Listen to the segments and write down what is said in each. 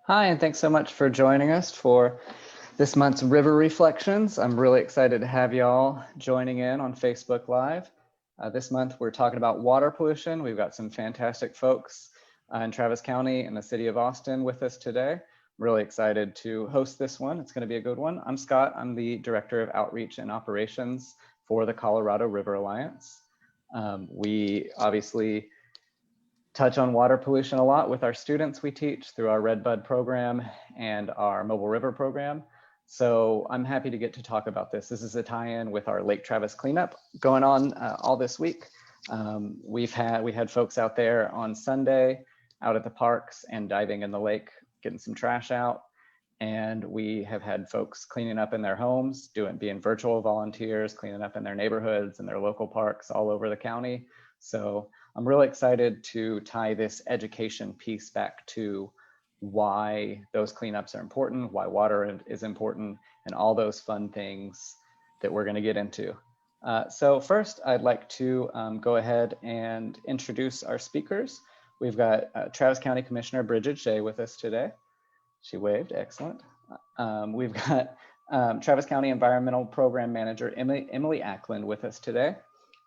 Hi, and thanks so much for joining us for this month's River Reflections. I'm really excited to have y'all joining in on Facebook Live. This month, we're talking about water pollution. We've got some fantastic folks in Travis County and the city of Austin with us today. I'm really excited to host this one. It's going to be a good one. I'm Scott. I'm the Director of Outreach and Operations for the Colorado River Alliance. We obviously touch on water pollution a lot with our students we teach through our Red Bud program and our Mobile River program. So I'm happy to get to talk about this. This is a tie-in with our Lake Travis cleanup going on all this week. We had folks out there on Sunday out at the parks and diving in the lake, getting some trash out. And we have had folks cleaning up in their homes, being virtual volunteers, cleaning up in their neighborhoods and their local parks all over the county. So I'm really excited to tie this education piece back to why those cleanups are important, why water is important, and all those fun things that we're going to get into. So first, I'd like to go ahead and introduce our speakers. We've got Travis County Commissioner Brigid Shea with us today. She waved, excellent. We've got Travis County Environmental Program Manager Emily Ackland with us today,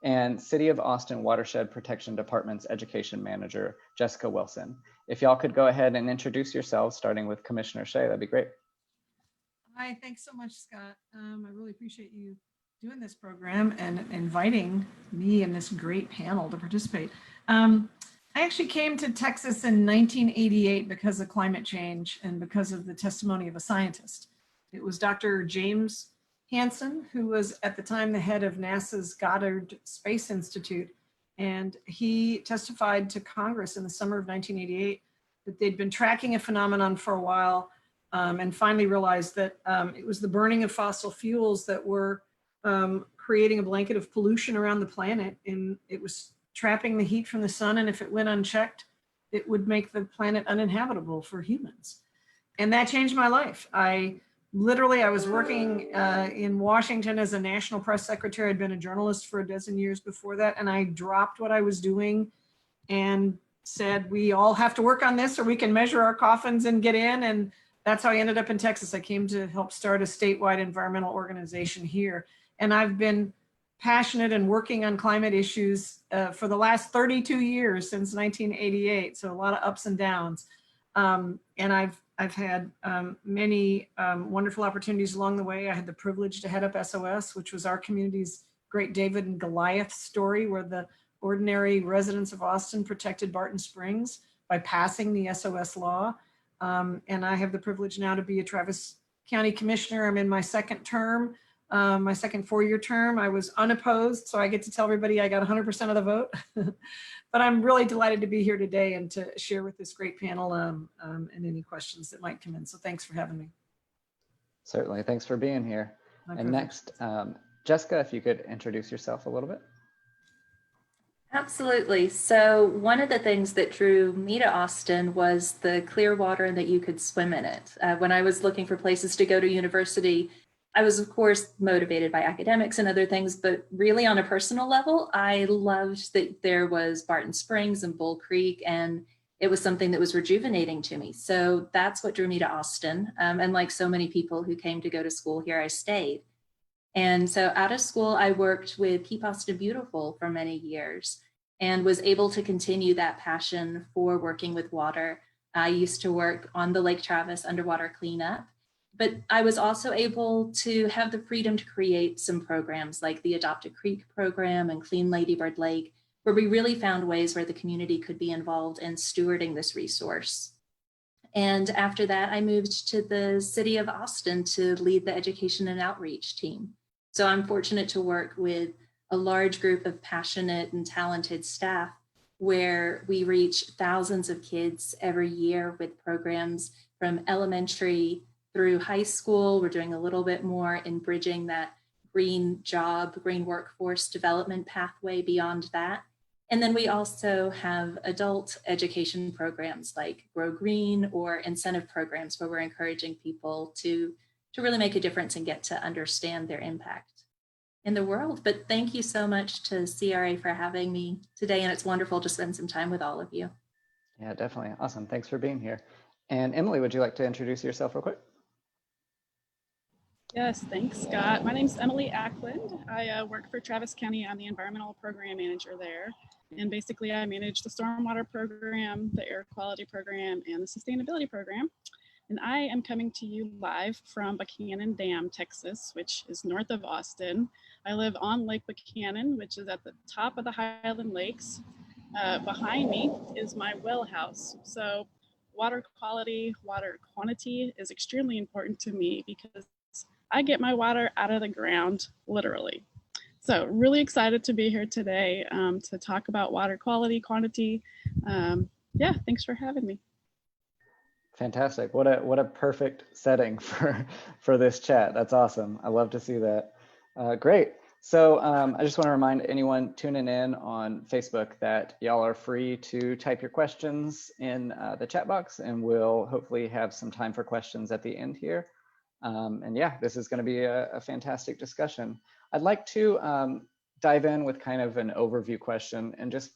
and City of Austin Watershed Protection Department's Education Manager, Jessica Wilson. If y'all could go ahead and introduce yourselves, starting with Commissioner Shea, that'd be great. Hi, thanks so much, Scott. I really appreciate you doing this program and inviting me and this great panel to participate. I actually came to Texas in 1988 because of climate change and because of the testimony of a scientist. It was Dr. James Hansen, who was at the time the head of NASA's Goddard Space Institute. And he testified to Congress in the summer of 1988 that they'd been tracking a phenomenon for a while and finally realized that it was the burning of fossil fuels that were creating a blanket of pollution around the planet. And it was trapping the heat from the sun. And if it went unchecked, it would make the planet uninhabitable for humans. And that changed my life. I was working in Washington as a national press secretary. I'd been a journalist for a dozen years before that. And I dropped what I was doing and said, we all have to work on this or we can measure our coffins and get in. And that's how I ended up in Texas. I came to help start a statewide environmental organization here. And I've been passionate and working on climate issues for the last 32 years since 1988. So a lot of ups and downs. And I've had many wonderful opportunities along the way. I had the privilege to head up SOS, which was our community's great David and Goliath story, where the ordinary residents of Austin protected Barton Springs by passing the SOS law. And I have the privilege now to be a Travis County Commissioner. I'm in my second term, my second four-year term. I was unopposed, so I get to tell everybody I got 100% of the vote. But I'm really delighted to be here today and to share with this great panel and any questions that might come in. So thanks for having me. Certainly, thanks for being here. And next, Jessica, if you could introduce yourself a little bit. Absolutely. So one of the things that drew me to Austin was the clear water and that you could swim in it. When I was looking for places to go to university, I was, of course, motivated by academics and other things, but really on a personal level, I loved that there was Barton Springs and Bull Creek, and it was something that was rejuvenating to me. So that's what drew me to Austin. And like so many people who came to go to school here, I stayed. And so out of school, I worked with Keep Austin Beautiful for many years and was able to continue that passion for working with water. I used to work on the Lake Travis underwater cleanup. But I was also able to have the freedom to create some programs like the Adopt a Creek program and Clean Lady Bird Lake, where we really found ways where the community could be involved in stewarding this resource. And after that, I moved to the city of Austin to lead the education and outreach team. So I'm fortunate to work with a large group of passionate and talented staff where we reach thousands of kids every year with programs from elementary through high school. We're doing a little bit more in bridging that green workforce development pathway beyond that. And then we also have adult education programs like Grow Green or incentive programs where we're encouraging people to really make a difference and get to understand their impact in the world. But thank you so much to CRA for having me today. And it's wonderful to spend some time with all of you. Yeah, definitely. Awesome. Thanks for being here. And Emily, would you like to introduce yourself real quick? Yes, thanks, Scott. My name's Emily Ackland. I work for Travis County. I'm the environmental program manager there. And basically, I manage the stormwater program, the air quality program, and the sustainability program. And I am coming to you live from Buchanan Dam, Texas, which is north of Austin. I live on Lake Buchanan, which is at the top of the Highland Lakes. Behind me is my well house. So water quality, water quantity is extremely important to me because I get my water out of the ground, literally. So really excited to be here today to talk about water quality, quantity. Yeah, thanks for having me. Fantastic. What a perfect setting for this chat. That's awesome. I love to see that. Great. So I just want to remind anyone tuning in on Facebook that y'all are free to type your questions in the chat box, and we'll hopefully have some time for questions at the end here. And yeah, this is going to be a fantastic discussion. I'd like to dive in with kind of an overview question and just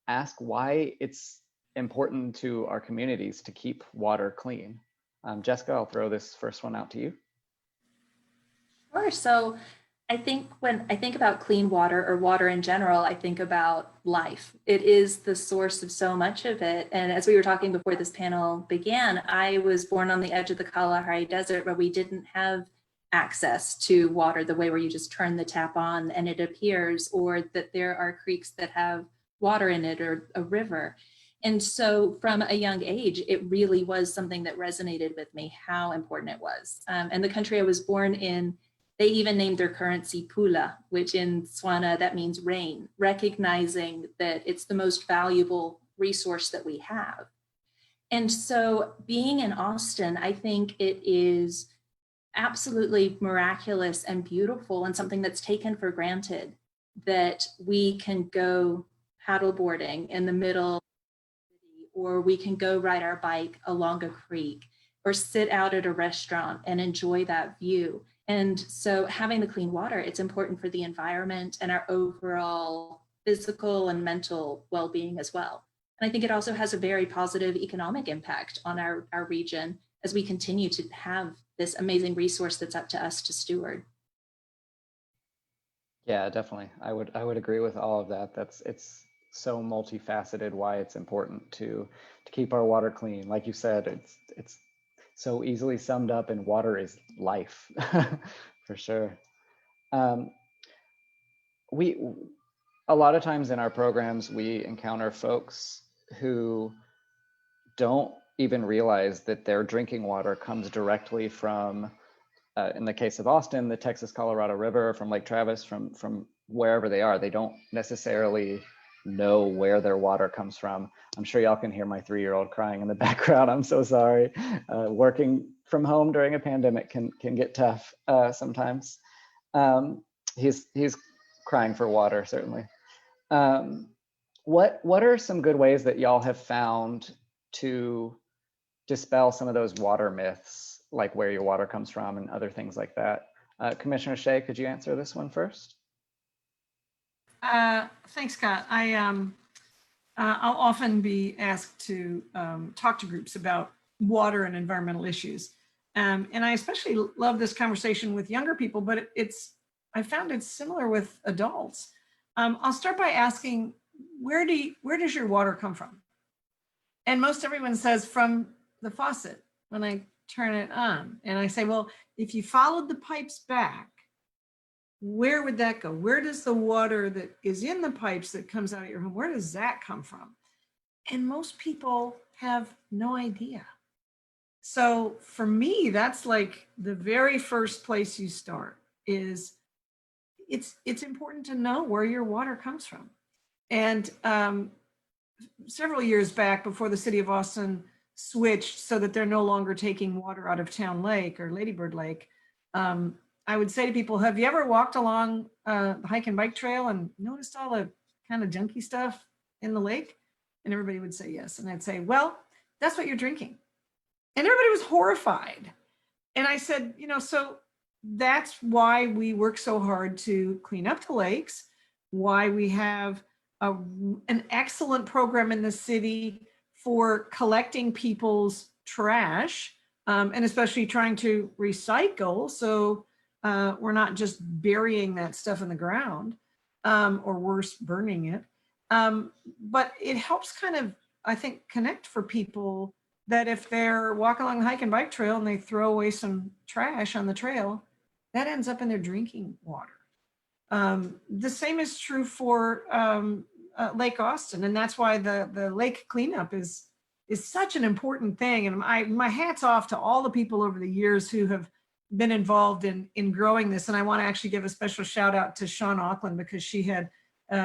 ask why it's important to our communities to keep water clean. Jessica, I'll throw this first one out to you. Sure. So I think when I think about clean water or water in general, I think about life. It is the source of so much of it. And as we were talking before this panel began, I was born on the edge of the Kalahari Desert where we didn't have access to water the way where you just turn the tap on and it appears, or that there are creeks that have water in it or a river. And so from a young age, it really was something that resonated with me, how important it was. And the country I was born in, they even named their currency Pula, which in Tswana, that means rain, recognizing that it's the most valuable resource that we have. And so being in Austin, I think it is absolutely miraculous and beautiful and something that's taken for granted that we can go paddleboarding in the middle, or we can go ride our bike along a creek, or sit out at a restaurant and enjoy that view. And so having the clean water, it's important for the environment and our overall physical and mental well-being as well. And I think it also has a very positive economic impact on our region as we continue to have this amazing resource that's up to us to steward. Yeah, definitely. I would agree with all of that. It's so multifaceted why it's important to keep our water clean. Like you said, it's so easily summed up, and water is life for sure. We a lot of times in our programs, we encounter folks who don't even realize that their drinking water comes directly from, in the case of Austin, the Texas-Colorado River, from Lake Travis, from wherever they are. They don't necessarily know where their water comes from. I'm sure y'all can hear my 3-year-old crying in the background. I'm so sorry. Working from home during a pandemic can get tough sometimes. He's crying for water, certainly. What are some good ways that y'all have found to dispel some of those water myths, like where your water comes from and other things like that? Commissioner Shea, could you answer this one first? Thanks, Scott. I'll often be asked to talk to groups about water and environmental issues. And I especially love this conversation with younger people, but I found it's similar with adults. I'll start by asking, where does your water come from? And most everyone says from the faucet when I turn it on. And I say, well, if you followed the pipes back, where would that go? Where does the water that is in the pipes that comes out of your home, where does that come from? And most people have no idea. So for me, that's like the very first place you start is it's important to know where your water comes from. And several years back, before the city of Austin switched so that they're no longer taking water out of Town Lake or Ladybird Lake, I would say to people, have you ever walked along the hike and bike trail and noticed all the kind of junky stuff in the lake? And everybody would say yes. And I'd say, well, that's what you're drinking. And everybody was horrified. And I said, so that's why we work so hard to clean up the lakes, why we have an excellent program in the city for collecting people's trash, and especially trying to recycle. So we're not just burying that stuff in the ground, or worse, burning it. But it helps kind of, I think, connect for people that if they're walking along the hike and bike trail and they throw away some trash on the trail, that ends up in their drinking water. The same is true for Lake Austin, and that's why the lake cleanup is such an important thing. And my hat's off to all the people over the years who have been involved in growing this. And I want to actually give a special shout out to Sean Ackland, because she had,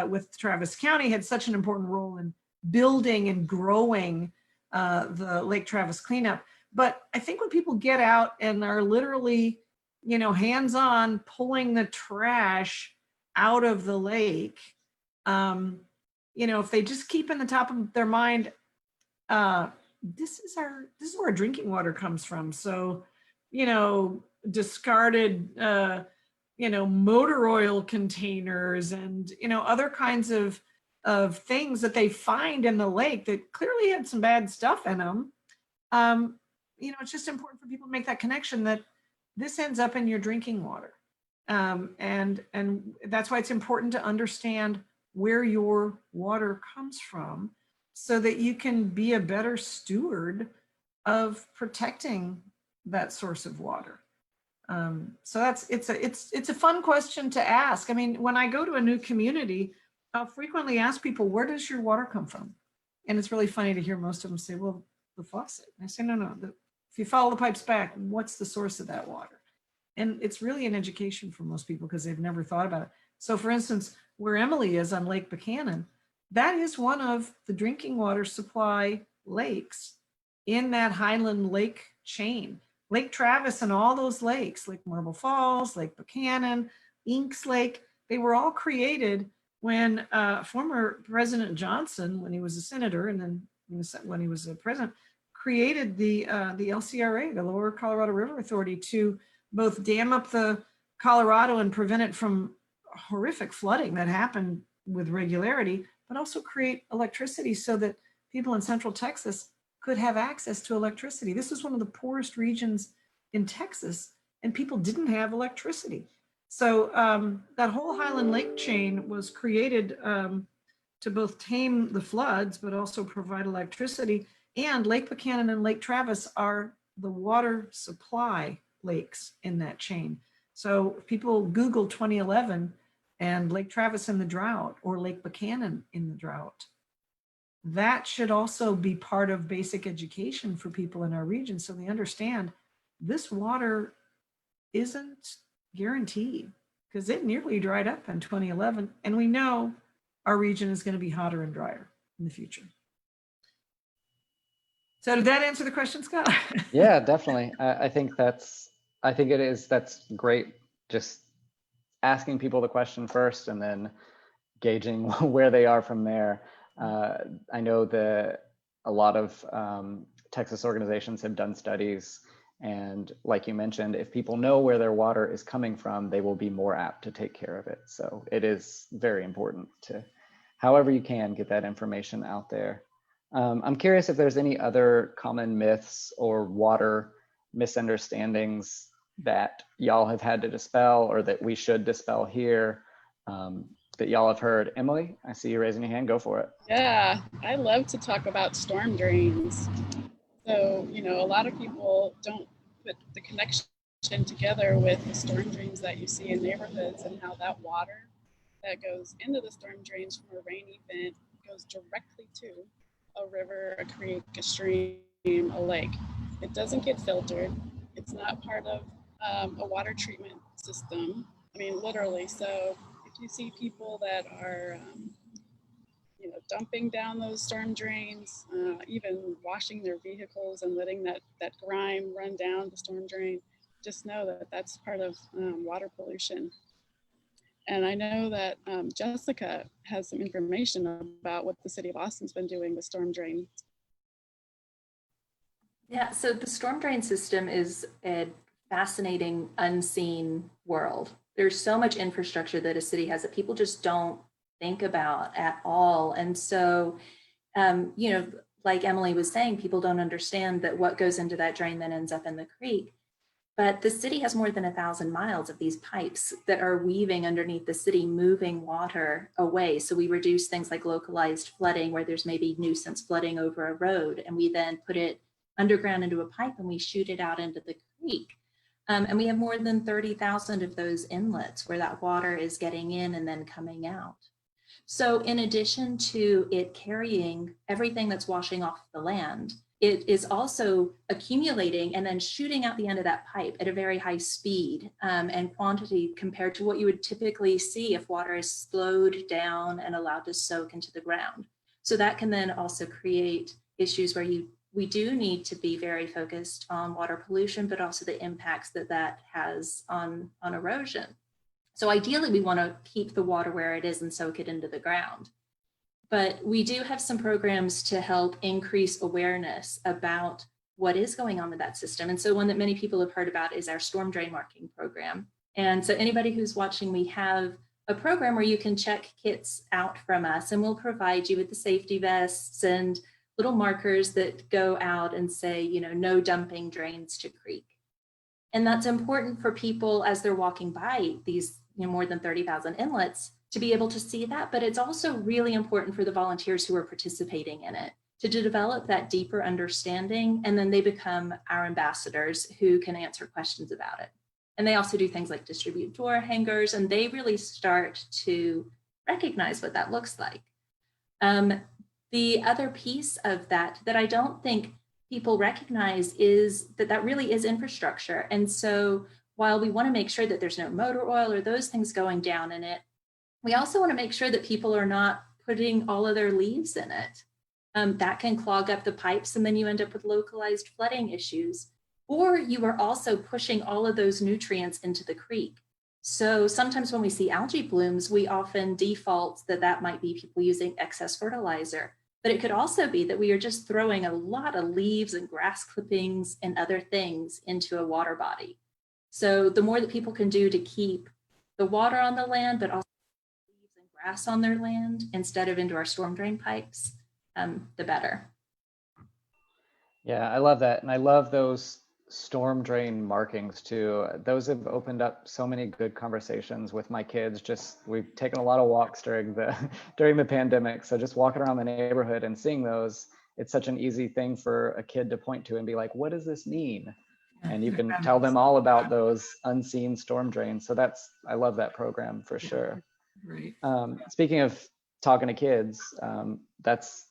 with Travis County, had such an important role in building and growing the Lake Travis cleanup. But I think when people get out and are literally, hands-on pulling the trash out of the lake, if they just keep in the top of their mind, this is where our drinking water comes from. So, discarded, motor oil containers and, other kinds of things that they find in the lake that clearly had some bad stuff in them. It's just important for people to make that connection that this ends up in your drinking water. And that's why it's important to understand where your water comes from, so that you can be a better steward of protecting that source of water. So it's a fun question to ask. I mean, when I go to a new community, I'll frequently ask people, where does your water come from? And it's really funny to hear most of them say, well, the faucet. And I say, no, if you follow the pipes back, what's the source of that water? And it's really an education for most people because they've never thought about it. So for instance, where Emily is on Lake Buchanan, that is one of the drinking water supply lakes in that Highland Lake chain. Lake Travis and all those lakes, Lake Marble Falls, Lake Buchanan, Inks Lake, they were all created when former President Johnson, when he was a senator, and then when he was a president, created the LCRA, the Lower Colorado River Authority, to both dam up the Colorado and prevent it from horrific flooding that happened with regularity, but also create electricity so that people in Central Texas could have access to electricity. This is one of the poorest regions in Texas, and people didn't have electricity. So that whole Highland Lake chain was created to both tame the floods, but also provide electricity. And Lake Buchanan and Lake Travis are the water supply lakes in that chain. So if people Google 2011 and Lake Travis in the drought or Lake Buchanan in the drought, that should also be part of basic education for people in our region, so they understand this water isn't guaranteed, because it nearly dried up in 2011, and we know our region is going to be hotter and drier in the future. So did that answer the question, Scott? Yeah, definitely. I think that's great. Just asking people the question first and then gauging where they are from there. I know that a lot of Texas organizations have done studies, and like you mentioned, if people know where their water is coming from, they will be more apt to take care of it. So it is very important to, however you can, get that information out there. I'm curious if there's any other common myths or water misunderstandings that y'all have had to dispel, or that we should dispel here, that y'all have heard. Emily, I see you raising your hand. Go for it. Yeah, I love to talk about storm drains. So, a lot of people don't put the connection together with the storm drains that you see in neighborhoods, and how that water that goes into the storm drains from a rain event goes directly to a river, a creek, a stream, a lake. It doesn't get filtered. It's not part of a water treatment system. I mean, literally. So if you see people that are, dumping down those storm drains, even washing their vehicles and letting that grime run down the storm drain, just know that that's part of water pollution. And I know that Jessica has some information about what the city of Austin's been doing with storm drains. Yeah, so the storm drain system is a fascinating, unseen world. There's so much infrastructure that a city has that people just don't think about at all. And so, like Emily was saying, people don't understand that what goes into that drain then ends up in the creek. But the city has more than 1,000 miles of these pipes that are weaving underneath the city, moving water away. So we reduce things like localized flooding, where there's maybe nuisance flooding over a road, and we then put it underground into a pipe and we shoot it out into the creek. And we have more than 30,000 of those inlets where that water is getting in and then coming out. So in addition to it carrying everything that's washing off the land, it is also accumulating and then shooting out the end of that pipe at a very high speed and quantity compared to what you would typically see if water is slowed down and allowed to soak into the ground. So that can then also create issues where we do need to be very focused on water pollution, but also the impacts that that has on erosion. So ideally, we want to keep the water where it is and soak it into the ground. But we do have some programs to help increase awareness about what is going on with that system. And so one that many people have heard about is our storm drain marking program. And so anybody who's watching, we have a program where you can check kits out from us, and we'll provide you with the safety vests and little markers that go out and say, you know, no dumping drains to creek. And that's important for people as they're walking by these, you know, more than 30,000 inlets to be able to see that. But it's also really important for the volunteers who are participating in it to develop that deeper understanding. And then they become our ambassadors who can answer questions about it. And they also do things like distribute door hangers, and they really start to recognize what that looks like. The other piece of that I don't think people recognize is that really is infrastructure. And so while we want to make sure that there's no motor oil or those things going down in it, we also want to make sure that people are not putting all of their leaves in it. That can clog up the pipes, and then you end up with localized flooding issues. Or you are also pushing all of those nutrients into the creek. So sometimes when we see algae blooms, we often default that might be people using excess fertilizer. But it could also be that we are just throwing a lot of leaves and grass clippings and other things into a water body. So the more that people can do to keep the water on the land, but also leaves and grass on their land instead of into our storm drain pipes, the better. Yeah, I love that. And I love those storm drain markings too. Those have opened up so many good conversations with my kids. We've taken a lot of walks during the pandemic. So just walking around the neighborhood and seeing those, it's such an easy thing for a kid to point to and be like, what does this mean? And you can tell them all about those unseen storm drains. So I love that program for sure. Great. Speaking of talking to kids, that's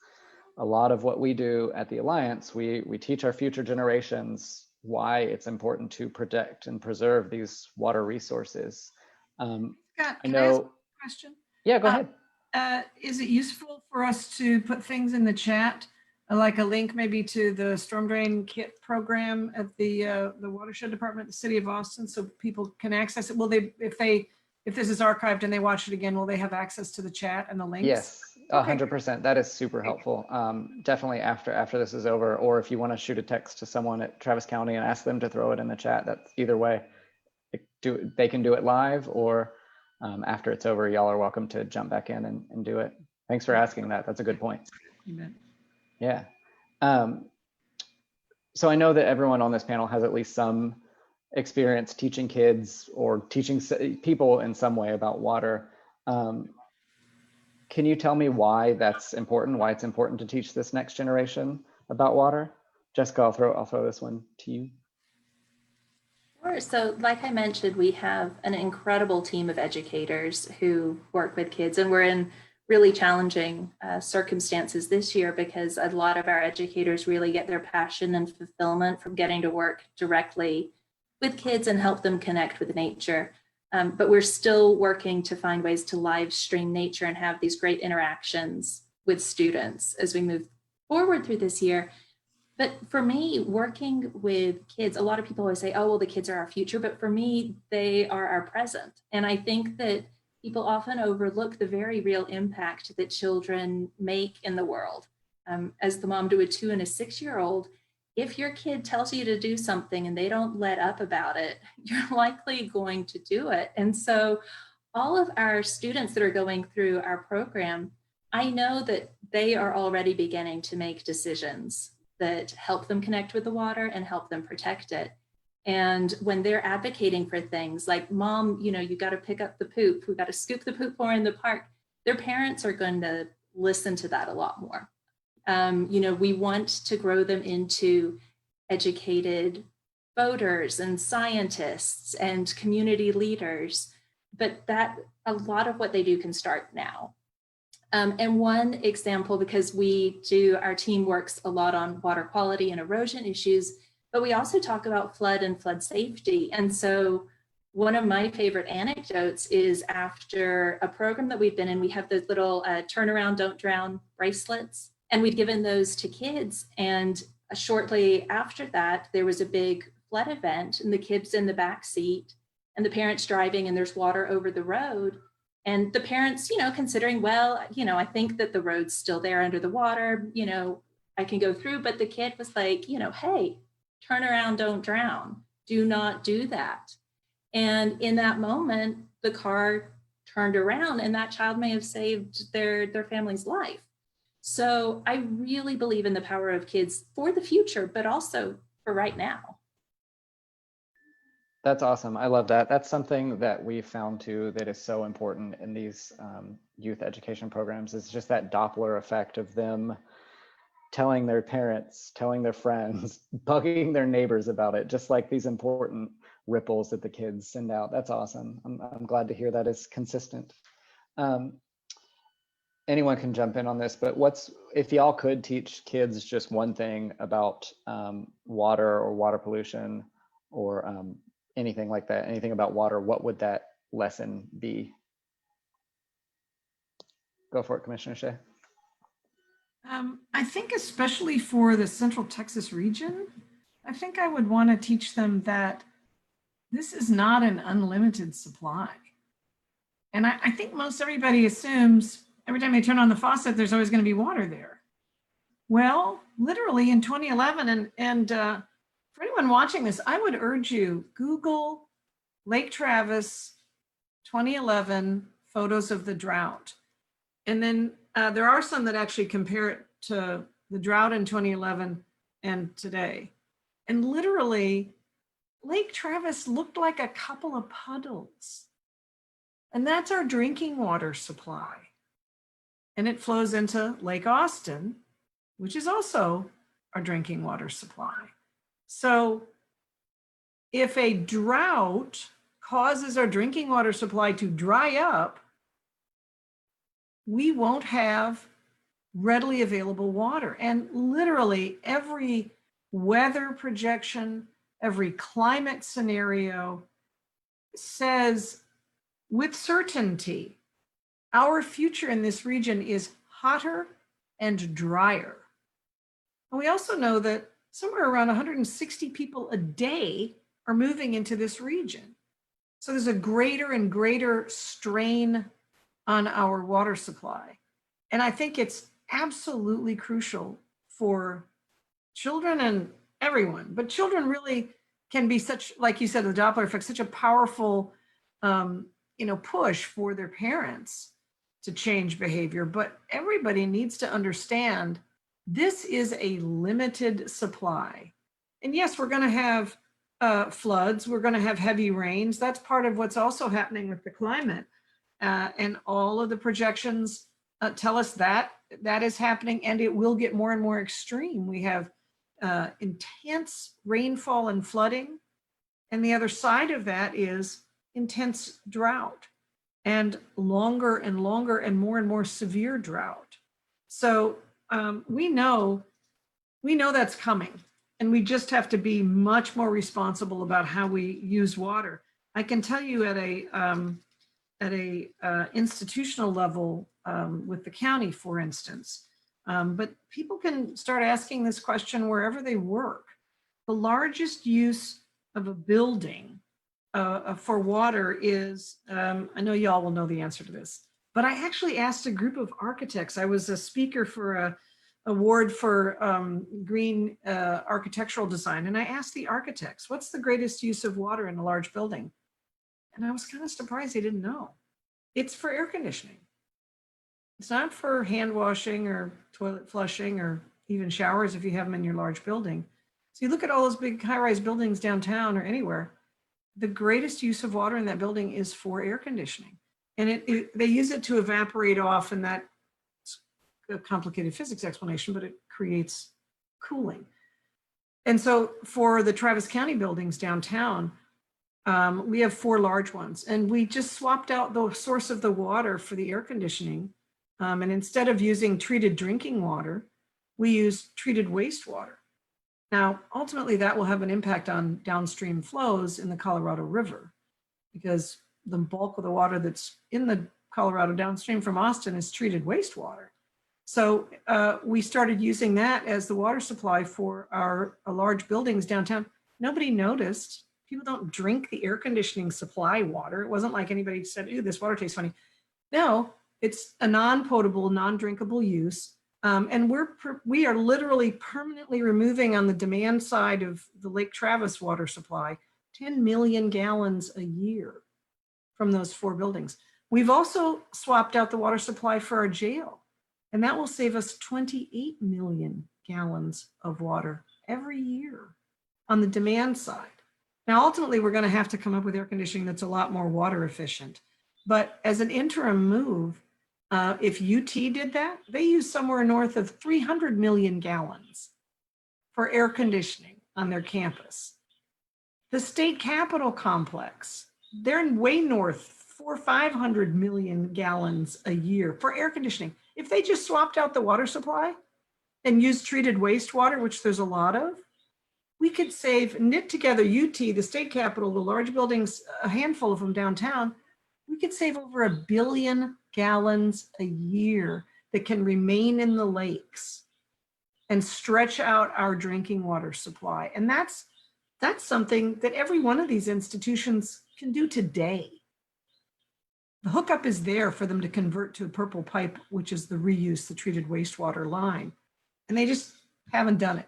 a lot of what we do at the Alliance. We teach our future generations why it's important to protect and preserve these water resources. Scott, I can I ask know. a question? Yeah, go ahead. Is it useful for us to put things in the chat, like a link maybe to the storm drain kit program at the Watershed Department, the City of Austin, so people can access it? Will they, if this is archived and they watch it again, will they have access to the chat and the links? Yes, 100%. That is super helpful. Definitely after this is over, or if you want to shoot a text to someone at Travis County and ask them to throw it in the chat, that's either way. They can do it live, or after it's over, y'all are welcome to jump back in and do it. Thanks for asking that. That's a good point. You bet. Yeah. So I know that everyone on this panel has at least some experience teaching kids or teaching people in some way about water. Can you tell me why that's important, why it's important to teach this next generation about water? Jessica, I'll throw this one to you. Sure. So like I mentioned, we have an incredible team of educators who work with kids, and we're in really challenging circumstances this year because a lot of our educators really get their passion and fulfillment from getting to work directly with kids and help them connect with nature. But we're still working to find ways to live stream nature and have these great interactions with students as we move forward through this year. But for me, working with kids, a lot of people always say, oh, well, the kids are our future. But for me, they are our present. And I think that people often overlook the very real impact that children make in the world. As the mom to a 2 and a 6-year-old, if your kid tells you to do something and they don't let up about it, you're likely going to do it. And so all of our students that are going through our program, I know that they are already beginning to make decisions that help them connect with the water and help them protect it. And when they're advocating for things like, Mom, you got to pick up the poop, we got to scoop the poop more in the park, their parents are going to listen to that a lot more. We want to grow them into educated voters and scientists and community leaders, but that a lot of what they do can start now. And one example, because our team works a lot on water quality and erosion issues, but we also talk about flood and flood safety. And so one of my favorite anecdotes is after a program that we've been in, we have those little turn around, don't drown bracelets, and we'd given those to kids. And shortly after that, there was a big flood event and the kids in the back seat and the parents driving, and there's water over the road. And the parents, considering, well, I think that the road's still there under the water, I can go through. But the kid was like, hey, turn around, don't drown. Do not do that. And in that moment, the car turned around and that child may have saved their family's life. So I really believe in the power of kids for the future, but also for right now. That's awesome. I love that. That's something that we found too that is so important in these youth education programs. Is just that Doppler effect of them telling their parents, telling their friends, bugging their neighbors about it, just like these important ripples that the kids send out. That's awesome. I'm glad to hear that is consistent. Anyone can jump in on this, but if y'all could teach kids just one thing about water or water pollution or anything like that, anything about water, what would that lesson be? Go for it, Commissioner Shea. I think especially for the Central Texas region, I think I would want to teach them that this is not an unlimited supply. And I think most everybody assumes every time they turn on the faucet, there's always going to be water there. Well, literally in 2011, and for anyone watching this, I would urge you, Google Lake Travis 2011 photos of the drought. And then there are some that actually compare it to the drought in 2011 and today. And literally, Lake Travis looked like a couple of puddles. And that's our drinking water supply. And it flows into Lake Austin, which is also our drinking water supply. So if a drought causes our drinking water supply to dry up, we won't have readily available water. And literally every weather projection, every climate scenario says with certainty, our future in this region is hotter and drier. And we also know that somewhere around 160 people a day are moving into this region. So there's a greater and greater strain on our water supply. And I think it's absolutely crucial for children and everyone, but children really can be such, like you said, the Doppler effect, such a powerful push for their parents to change behavior. But everybody needs to understand this is a limited supply. And yes, we're going to have floods, we're going to have heavy rains. That's part of what's also happening with the climate. And all of the projections tell us that is happening, and it will get more and more extreme. We have intense rainfall and flooding. And the other side of that is intense drought and longer and more severe drought. So we know that's coming, and we just have to be much more responsible about how we use water. I can tell you at a institutional level with the county, for instance, but people can start asking this question wherever they work. The largest use of a building for water is, I know y'all will know the answer to this, but I actually asked a group of architects. I was a speaker for a award for green architectural design. And I asked the architects, what's the greatest use of water in a large building? And I was kind of surprised they didn't know. It's for air conditioning. It's not for hand washing or toilet flushing or even showers if you have them in your large building. So you look at all those big high-rise buildings downtown or anywhere, the greatest use of water in that building is for air conditioning. And they use it to evaporate off, and that's a complicated physics explanation, but it creates cooling. And so for the Travis County buildings downtown, we have 4 large ones, and we just swapped out the source of the water for the air conditioning. And instead of using treated drinking water, we use treated wastewater. Now, ultimately, that will have an impact on downstream flows in the Colorado River, because the bulk of the water that's in the Colorado downstream from Austin is treated wastewater. So we started using that as the water supply for our large buildings downtown. Nobody noticed. People don't drink the air conditioning supply water. It wasn't like anybody said, "Ooh, this water tastes funny." No, it's a non-potable, non-drinkable use. And we are literally permanently removing on the demand side of the Lake Travis water supply 10 million gallons a year from those 4 buildings. We've also swapped out the water supply for our jail, and that will save us 28 million gallons of water every year on the demand side. Now, ultimately, we're going to have to come up with air conditioning that's a lot more water efficient. But as an interim move, if UT did that, they use somewhere north of 300 million gallons for air conditioning on their campus. The state capitol complex, they're way north, 400 or 500 million gallons a year for air conditioning. If they just swapped out the water supply and used treated wastewater, which there's a lot of, we could save, knit together UT, the state capitol, the large buildings, a handful of them downtown, we could save over 1 billion gallons a year that can remain in the lakes and stretch out our drinking water supply. And that's something that every one of these institutions can do today. The hookup is there for them to convert to a purple pipe, which is the reuse, the treated wastewater line. And they just haven't done it.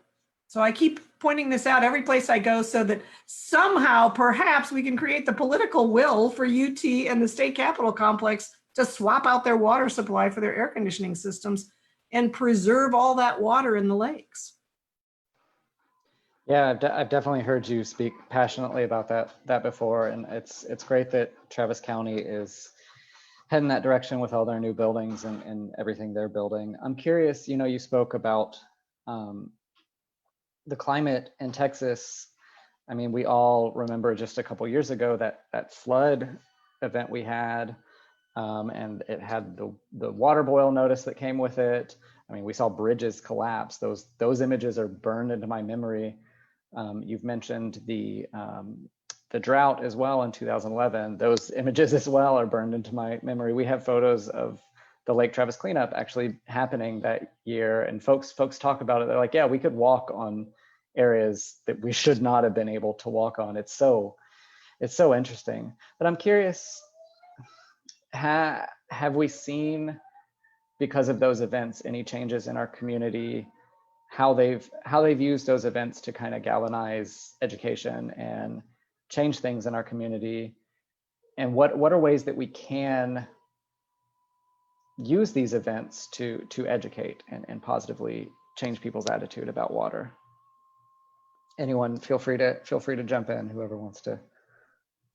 So I keep pointing this out every place I go so that somehow, perhaps, we can create the political will for UT and the state capitol complex to swap out their water supply for their air conditioning systems and preserve all that water in the lakes. Yeah, I've definitely heard you speak passionately about that before, and it's great that Travis County is heading that direction with all their new buildings and everything they're building. I'm curious, you spoke about the climate in Texas. I mean, we all remember just a couple years ago that flood event we had, and it had the water boil notice that came with it. I mean, we saw bridges collapse. Those images are burned into my memory. You've mentioned the drought as well in 2011. Those images as well are burned into my memory. We have photos of the Lake Travis cleanup actually happening that year, and folks talk about it. They're like, yeah, we could walk on areas that we should not have been able to walk on. It's so interesting. But I'm curious, have we seen, because of those events, any changes in our community, how they've used those events to kind of galvanize education and change things in our community? And what are ways that we can use these events to educate and positively change people's attitude about water? Anyone, feel free to jump in, whoever wants to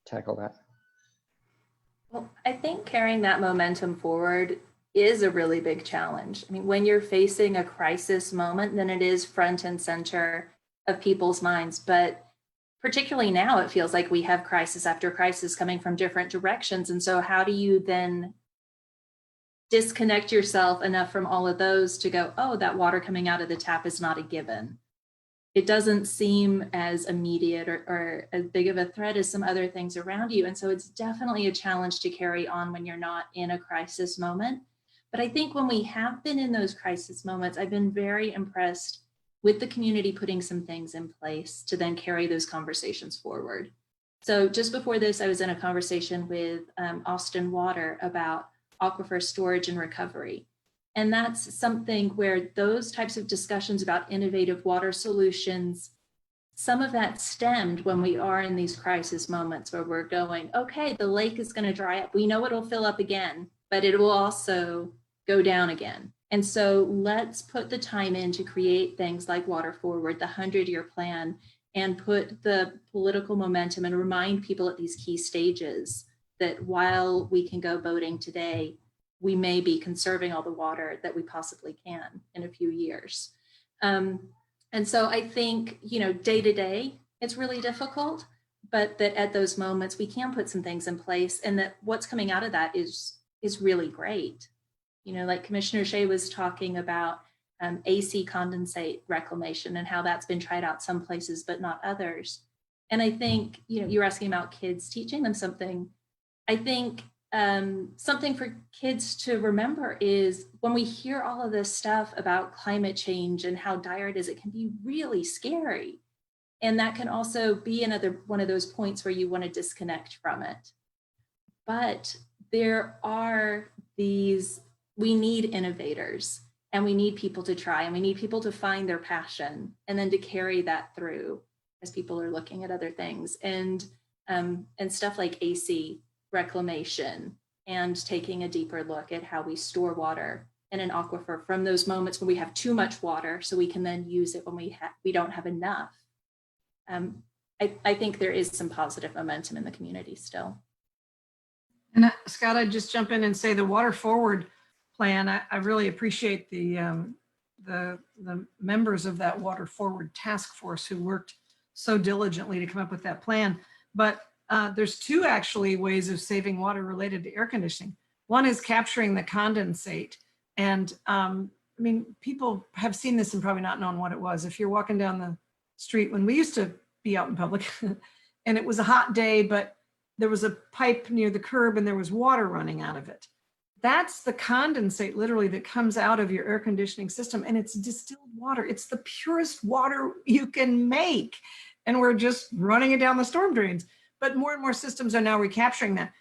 tackle that. Well, I think carrying that momentum forward is a really big challenge. I mean, when you're facing a crisis moment, then it is front and center of people's minds. But particularly now, it feels like we have crisis after crisis coming from different directions. And so how do you then disconnect yourself enough from all of those to go, oh, that water coming out of the tap is not a given? It doesn't seem as immediate or as big of a threat as some other things around you. And so it's definitely a challenge to carry on when you're not in a crisis moment. But I think when we have been in those crisis moments, I've been very impressed with the community putting some things in place to then carry those conversations forward. So just before this, I was in a conversation with Austin Water about aquifer storage and recovery. And that's something where those types of discussions about innovative water solutions, some of that stemmed when we are in these crisis moments where we're going, okay, the lake is going to dry up. We know it'll fill up again, but it will also go down again. And so let's put the time in to create things like Water Forward, the 100-year plan, and put the political momentum and remind people at these key stages that while we can go boating today, we may be conserving all the water that we possibly can in a few years. And so I think, day to day, it's really difficult, but that at those moments we can put some things in place, and that what's coming out of that is really great. Like Commissioner Shea was talking about AC condensate reclamation and how that's been tried out some places, but not others. And I think, you're asking about kids, teaching them something. I think something for kids to remember is when we hear all of this stuff about climate change and how dire it is, it can be really scary. And that can also be another one of those points where you want to disconnect from it. But there are we need innovators, and we need people to try, and we need people to find their passion and then to carry that through as people are looking at other things, and stuff like AC reclamation and taking a deeper look at how we store water in an aquifer from those moments when we have too much water so we can then use it when we don't have enough. I think there is some positive momentum in the community still. And Scott, I'd just jump in and say the Water Forward plan, I really appreciate the members of that Water Forward task force who worked so diligently to come up with that plan. But there's two actually ways of saving water related to air conditioning. One is capturing the condensate. And people have seen this and probably not known what it was. If you're walking down the street, when we used to be out in public and it was a hot day, but there was a pipe near the curb and there was water running out of it. That's the condensate literally that comes out of your air conditioning system, and it's distilled water. It's the purest water you can make. And we're just running it down the storm drains. But more and more systems are now recapturing that.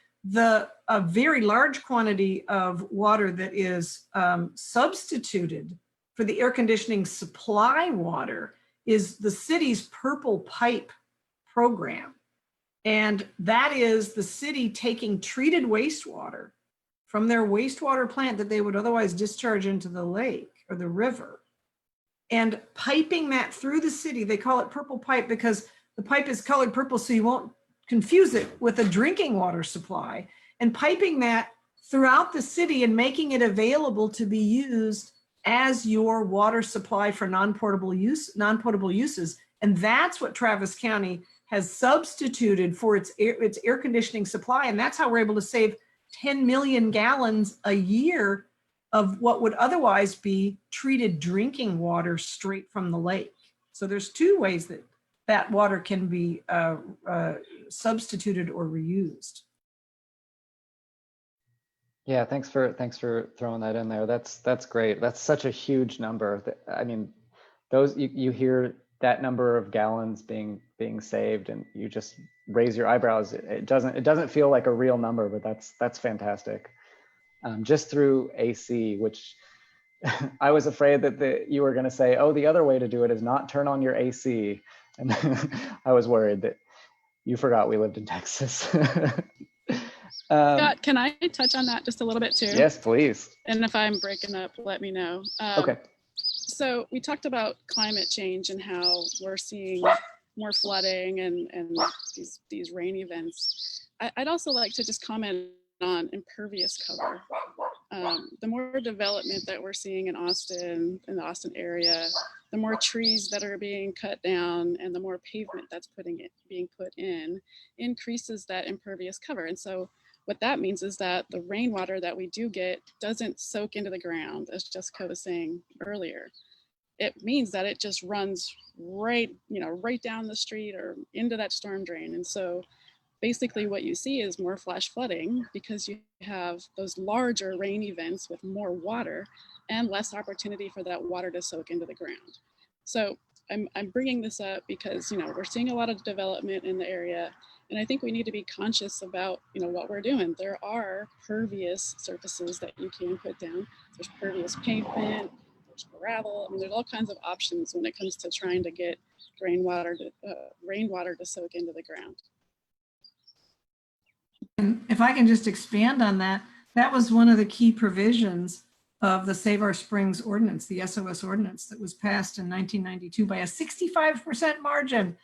A very large quantity of water that is substituted for the air conditioning supply water is the city's Purple Pipe program. And that is the city taking treated wastewater from their wastewater plant that they would otherwise discharge into the lake or the river and piping that through the city. They call it Purple Pipe because the pipe is colored purple so you won't confuse it with a drinking water supply, and piping that throughout the city and making it available to be used as your water supply for non-potable uses. And that's what Travis County has substituted for its air conditioning supply. And that's how we're able to save 10 million gallons a year of what would otherwise be treated drinking water straight from the lake. So there's two ways that water can be substituted or reused. Yeah, thanks for throwing that in there. That's great. That's such a huge number. I mean, those you hear that number of gallons being saved, and you just raise your eyebrows. It doesn't feel like a real number, but that's fantastic. Just through AC, which I was afraid that you were going to say, oh, the other way to do it is not turn on your AC, and I was worried that you forgot we lived in Texas. Scott, can I touch on that just a little bit too? Yes, please. And if I'm breaking up, let me know. Okay. So we talked about climate change and how we're seeing more flooding and these rain events. I'd also like to just comment on impervious cover. The more development that we're seeing in Austin, in the Austin area, the more trees that are being cut down and the more pavement that's being put in increases that impervious cover. And so what that means is that the rainwater that we do get doesn't soak into the ground, as Jessica was saying earlier. It means that it just runs right down the street or into that storm drain. And so basically what you see is more flash flooding because you have those larger rain events with more water and less opportunity for that water to soak into the ground. So I'm bringing this up because, we're seeing a lot of development in the area, and I think we need to be conscious about, what we're doing. There are pervious surfaces that you can put down. There's pervious pavement, there's gravel. I mean, there's all kinds of options when it comes to trying to get rainwater to soak into the ground. And if I can just expand on that, that was one of the key provisions of the Save Our Springs ordinance, the SOS ordinance that was passed in 1992 by a 65% margin.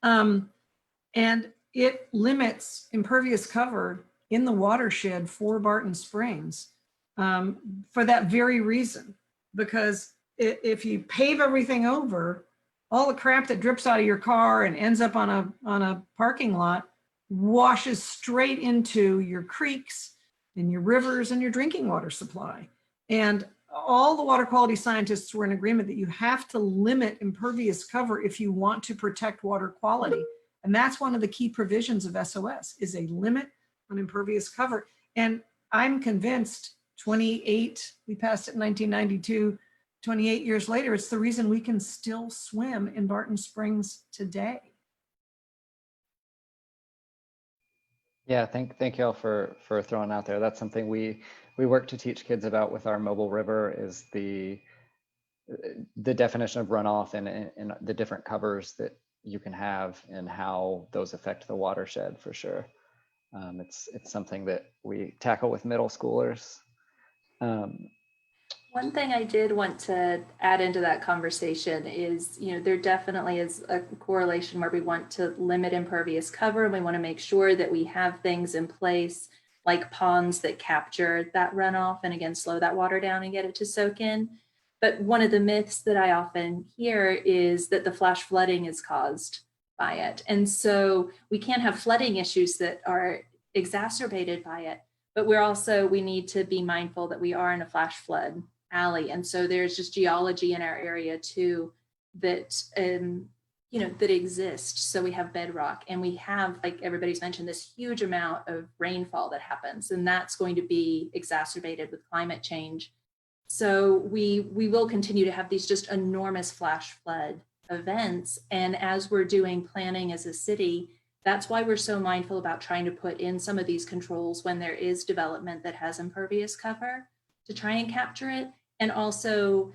And it limits impervious cover in the watershed for Barton Springs for that very reason. Because if you pave everything over, all the crap that drips out of your car and ends up on a parking lot washes straight into your creeks and your rivers and your drinking water supply. And all the water quality scientists were in agreement that you have to limit impervious cover if you want to protect water quality. And that's one of the key provisions of SOS, is a limit on impervious cover. And I'm convinced 28, we passed it in 1992, 28 years later, it's the reason we can still swim in Barton Springs today. Yeah, thank you all for throwing out there. That's something we work to teach kids about with our mobile river, is the definition of runoff and the different covers that you can have and how those affect the watershed for sure. It's something that we tackle with middle schoolers. One thing I did want to add into that conversation is, there definitely is a correlation where we want to limit impervious cover, and we want to make sure that we have things in place like ponds that capture that runoff and again, slow that water down and get it to soak in. But one of the myths that I often hear is that the flash flooding is caused by it. And so we can't have flooding issues that are exacerbated by it, but we need to be mindful that we are in a flash flood alley. And so there's just geology in our area too that, that exists. So we have bedrock, and we have, like everybody's mentioned, this huge amount of rainfall that happens, and that's going to be exacerbated with climate change. So we will continue to have these just enormous flash flood events. And as we're doing planning as a city, that's why we're so mindful about trying to put in some of these controls when there is development that has impervious cover to try and capture it. And also,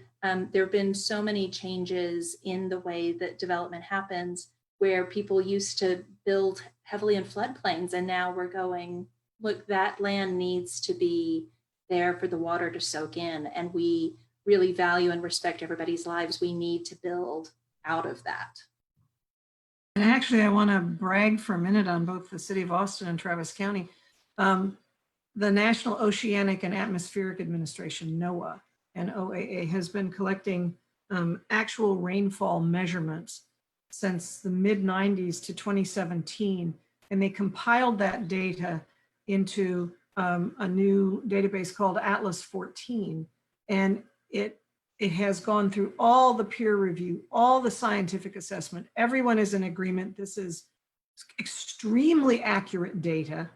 there have been so many changes in the way that development happens, where people used to build heavily in floodplains, and now we're going, look, that land needs to be there for the water to soak in, and we really value and respect everybody's lives. We need to build out of that. And actually, I want to brag for a minute on both the City of Austin and Travis County. The National Oceanic and Atmospheric Administration, NOAA, and OAA has been collecting actual rainfall measurements since the mid-90s to 2017. And they compiled that data into a new database called Atlas 14. And it has gone through all the peer review, all the scientific assessment. Everyone is in agreement. This is extremely accurate data.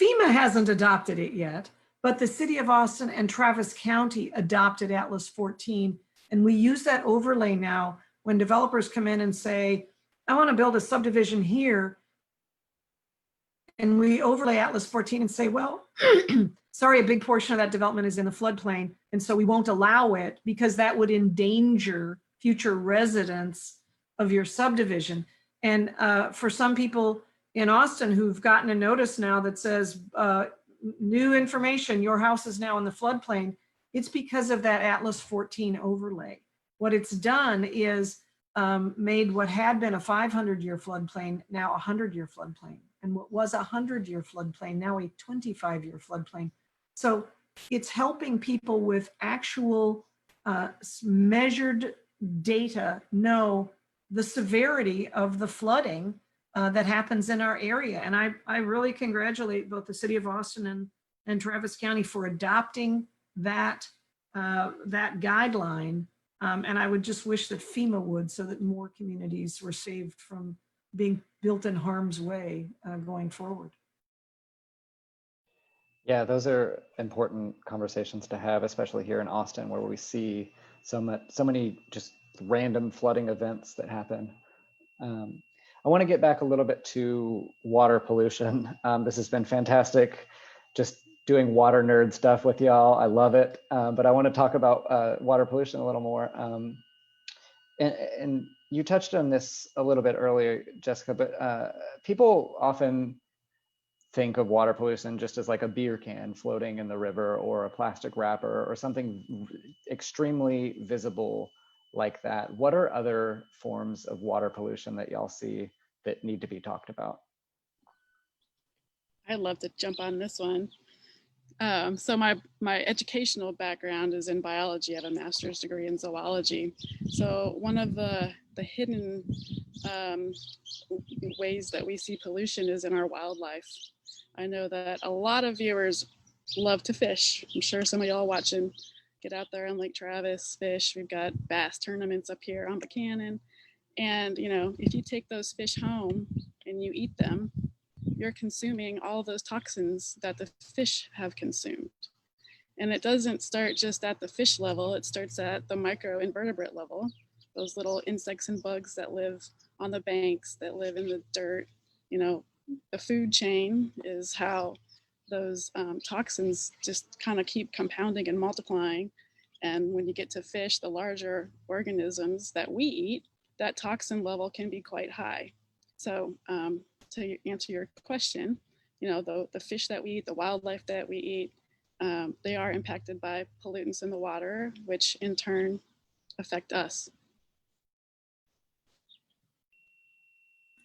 FEMA hasn't adopted it yet, but the City of Austin and Travis County adopted Atlas 14. And we use that overlay now when developers come in and say, I want to build a subdivision here. And we overlay Atlas 14 and say, well, sorry, a big portion of that development is in a floodplain. And so we won't allow it because that would endanger future residents of your subdivision. And for some people in Austin who've gotten a notice now that says, new information, your house is now in the floodplain, it's because of that Atlas 14 overlay. What it's done is made what had been a 500-year floodplain now a 100-year floodplain. And what was a 100-year floodplain now a 25-year floodplain. So it's helping people with actual measured data know the severity of the flooding that happens in our area. And I really congratulate both the City of Austin and Travis County for adopting that guideline. And I would just wish that FEMA would, so that more communities were saved from being built in harm's way going forward. Yeah, those are important conversations to have, especially here in Austin, where we see so many just random flooding events that happen. I want to get back a little bit to water pollution. This has been fantastic, just doing water nerd stuff with y'all. I love it. But I want to talk about water pollution a little more. And you touched on this a little bit earlier, Jessica, but people often think of water pollution just as like a beer can floating in the river or a plastic wrapper or something extremely visible like that. What are other forms of water pollution that y'all see that need to be talked about? I'd love to jump on this one. So my educational background is in biology. I have a master's degree in zoology. So one of the hidden ways that we see pollution is in our wildlife. I know that a lot of viewers love to fish. I'm sure some of y'all watching get out there on Lake Travis, fish. We've got bass tournaments up here on Buchanan. And, you know, if you take those fish home and you eat them, you're consuming all those toxins that the fish have consumed. And it doesn't start just at the fish level, it starts at the microinvertebrate level, those little insects and bugs that live on the banks, that live in the dirt. You know, the food chain is how those toxins just kind of keep compounding and multiplying. And when you get to fish, the larger organisms that we eat, that toxin level can be quite high. So to answer your question, you know, the fish that we eat, the wildlife that we eat, they are impacted by pollutants in the water, which in turn affect us.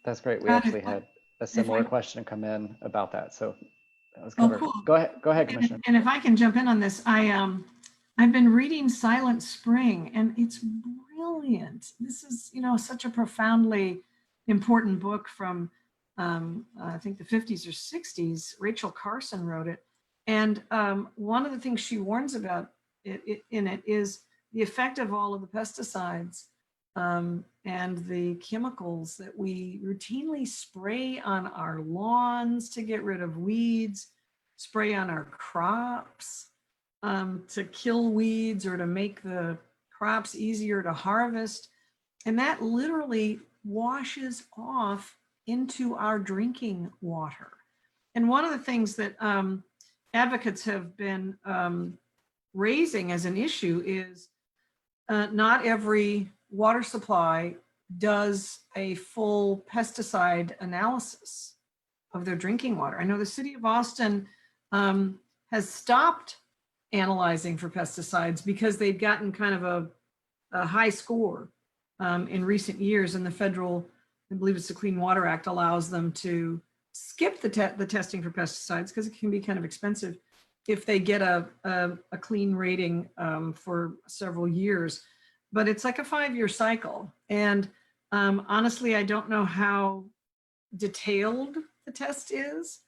That's great. We actually had a similar question come in about that. So that was covered. Cool. Go ahead, Commissioner. And if I can jump in on this, I've been reading Silent Spring, and it's brilliant. This is, you know, such a profoundly important book from I think the 50s or 60s. Rachel Carson wrote it. And one of the things she warns about in it is the effect of all of the pesticides and the chemicals that we routinely spray on our lawns to get rid of weeds, spray on our crops to kill weeds or to make the crops easier to harvest. And that literally washes off into our drinking water. And one of the things that advocates have been raising as an issue is not every water supply does a full pesticide analysis of their drinking water. I know the city of Austin has stopped analyzing for pesticides because they've gotten kind of a high score in recent years, and the federal, I believe it's the Clean Water Act, allows them to skip the testing for pesticides because it can be kind of expensive if they get a clean rating for several years. But it's like a 5-year cycle. And honestly, I don't know how detailed the test is,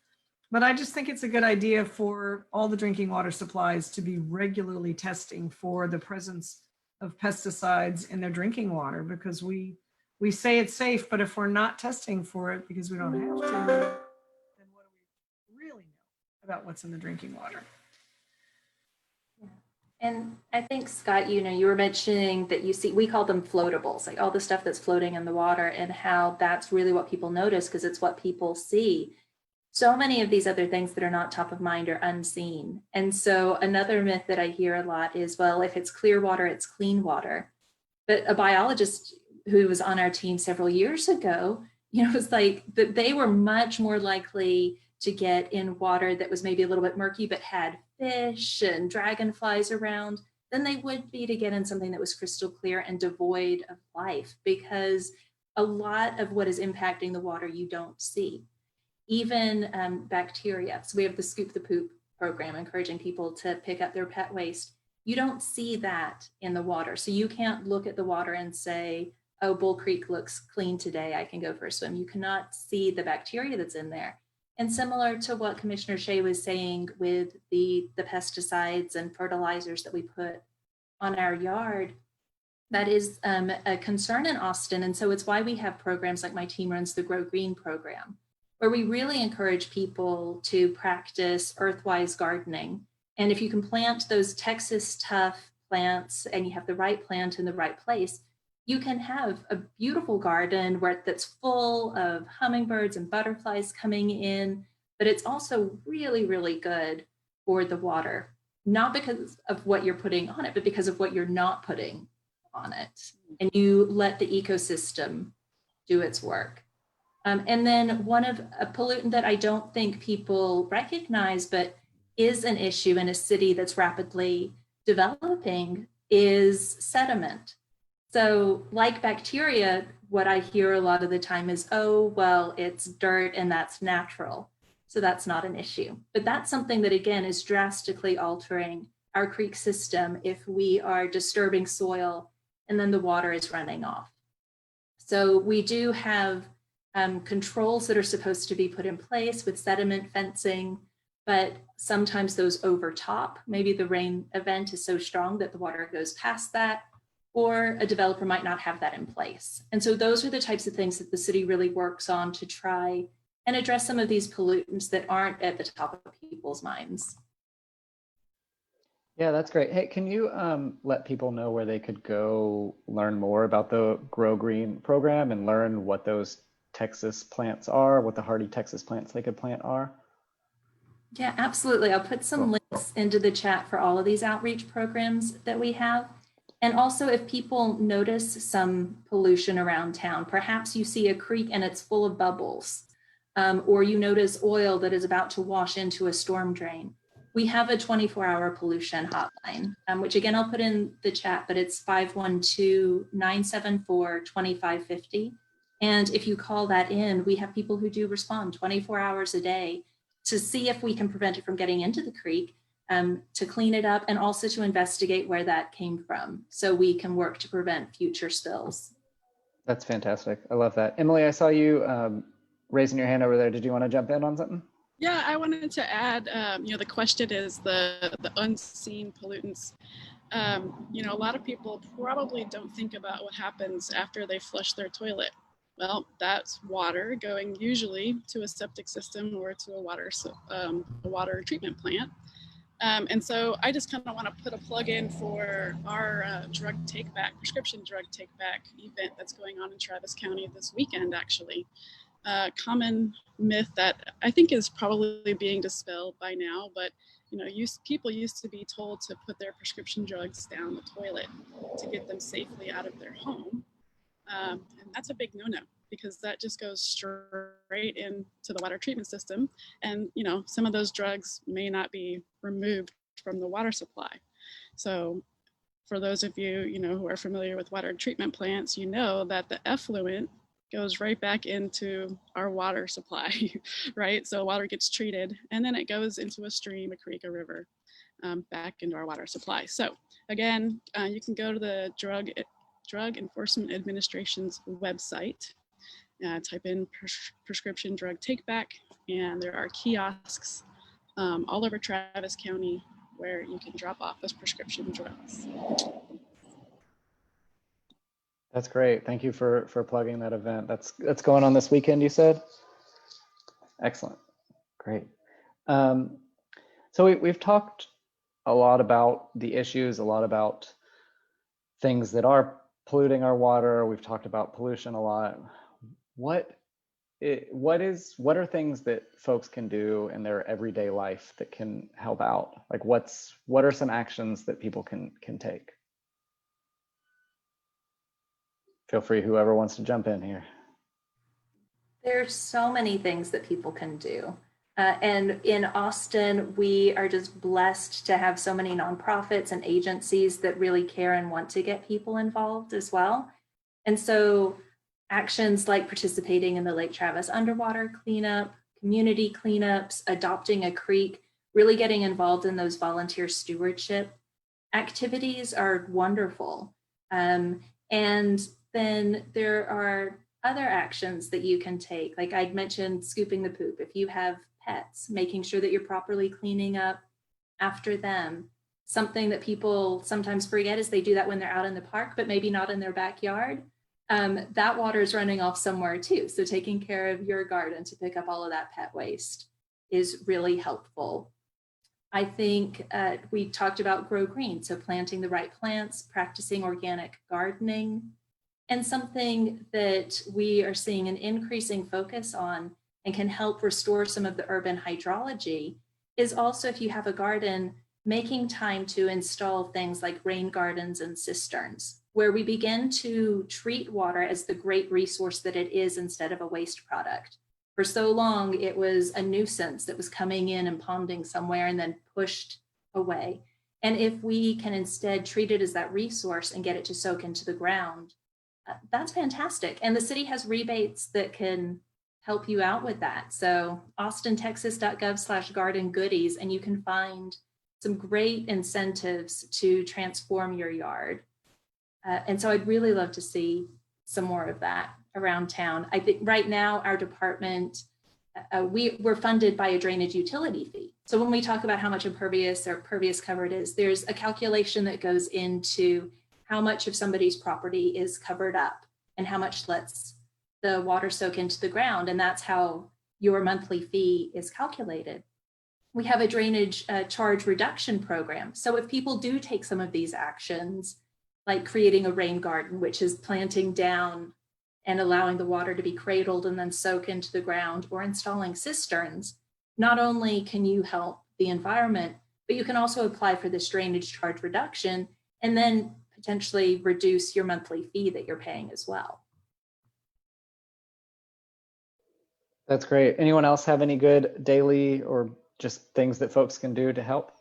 but I just think it's a good idea for all the drinking water supplies to be regularly testing for the presence of pesticides in their drinking water, because we say it's safe, but if we're not testing for it because we don't have to, then what do we really know about what's in the drinking water? Yeah. And I think, Scott, you know, you were mentioning that you see, we call them floatables, like all the stuff that's floating in the water, and how that's really what people notice because it's what people see. So many of these other things that are not top of mind are unseen. And so another myth that I hear a lot is, well, if it's clear water, it's clean water. But a biologist who was on our team several years ago, you know, was like that they were much more likely to get in water that was maybe a little bit murky, but had fish and dragonflies around than they would be to get in something that was crystal clear and devoid of life, because a lot of what is impacting the water you don't see. Even bacteria. So we have the Scoop the Poop program, encouraging people to pick up their pet waste. You don't see that in the water. So you can't look at the water and say, oh, Bull Creek looks clean today, I can go for a swim. You cannot see the bacteria that's in there. And similar to what Commissioner Shea was saying with the pesticides and fertilizers that we put on our yard, that is a concern in Austin. And so it's why we have programs like my team runs the Grow Green program, where we really encourage people to practice earthwise gardening. And if you can plant those Texas tough plants and you have the right plant in the right place, you can have a beautiful garden that's full of hummingbirds and butterflies coming in, but it's also really, really good for the water, not because of what you're putting on it, but because of what you're not putting on it. And you let the ecosystem do its work. And then a pollutant that I don't think people recognize, but is an issue in a city that's rapidly developing, is sediment. So like bacteria, what I hear a lot of the time is, oh, well, it's dirt and that's natural. So that's not an issue. But that's something that, again, is drastically altering our creek system if we are disturbing soil and then the water is running off. So we do have controls that are supposed to be put in place with sediment fencing, but sometimes those overtop. Maybe the rain event is so strong that the water goes past that, or a developer might not have that in place. And so those are the types of things that the city really works on to try and address some of these pollutants that aren't at the top of people's minds. Yeah, that's great. Hey, can you let people know where they could go learn more about the Grow Green program and learn what those Texas plants are, what the hardy Texas plants they could plant are? Yeah, absolutely. I'll put some links into the chat for all of these outreach programs that we have. And also, if people notice some pollution around town, perhaps you see a creek and it's full of bubbles, or you notice oil that is about to wash into a storm drain. We have a 24-hour pollution hotline, which again, I'll put in the chat, but it's 512-974-2550. And if you call that in, we have people who do respond 24 hours a day to see if we can prevent it from getting into the creek, to clean it up, and also to investigate where that came from so we can work to prevent future spills. That's fantastic. I love that. Emily, I saw you raising your hand over there. Did you want to jump in on something? Yeah, I wanted to add, the question is the unseen pollutants. A lot of people probably don't think about what happens after they flush their toilet. Well, that's water going usually to a septic system or to a water treatment plant. And so I just kind of want to put a plug in for our prescription drug take back event that's going on in Travis County this weekend, actually. Common myth that I think is probably being dispelled by now, but people used to be told to put their prescription drugs down the toilet to get them safely out of their home. And that's a big no-no, because that just goes straight into the water treatment system. And, some of those drugs may not be removed from the water supply. So for those of you, who are familiar with water treatment plants, you know that the effluent goes right back into our water supply, right? So water gets treated and then it goes into a stream, a creek, a river, back into our water supply. So again, you can go to the Drug Enforcement Administration's website, type in prescription drug take back, and there are kiosks all over Travis County where you can drop off those prescription drugs. That's great. Thank you for plugging that event. That's going on this weekend, you said? Excellent. Great. So we've talked a lot about the issues, a lot about things that are polluting our water. We've talked about pollution a lot. What are things that folks can do in their everyday life that can help out? Like what are some actions that people can take? Feel free, whoever wants to jump in here. There's so many things that people can do. And in Austin, we are just blessed to have so many nonprofits and agencies that really care and want to get people involved as well. And so actions like participating in the Lake Travis underwater cleanup, community cleanups, adopting a creek, really getting involved in those volunteer stewardship activities are wonderful. And then there are other actions that you can take. Like I'd mentioned, scooping the poop. If you have pets, making sure that you're properly cleaning up after them. Something that people sometimes forget is they do that when they're out in the park, but maybe not in their backyard. That water is running off somewhere too. So taking care of your garden to pick up all of that pet waste is really helpful. I think we talked about Grow Green, so planting the right plants, practicing organic gardening, and something that we are seeing an increasing focus on and can help restore some of the urban hydrology is also, if you have a garden, making time to install things like rain gardens and cisterns. where we begin to treat water as the great resource that it is instead of a waste product. For so long, it was a nuisance that was coming in and ponding somewhere and then pushed away. And if we can instead treat it as that resource and get it to soak into the ground, that's fantastic. And the city has rebates that can help you out with that. So austintexas.gov/garden goodies, and you can find some great incentives to transform your yard. And so I'd really love to see some more of that around town. I think right now our department, we're funded by a drainage utility fee. So when we talk about how much impervious or pervious cover it is, there's a calculation that goes into how much of somebody's property is covered up and how much lets the water soak into the ground. And that's how your monthly fee is calculated. We have a drainage charge reduction program. So if people do take some of these actions, like creating a rain garden, which is planting down and allowing the water to be cradled and then soak into the ground, or installing cisterns, not only can you help the environment, but you can also apply for this drainage charge reduction and then potentially reduce your monthly fee that you're paying as well. That's great. Anyone else have any good daily or just things that folks can do to help?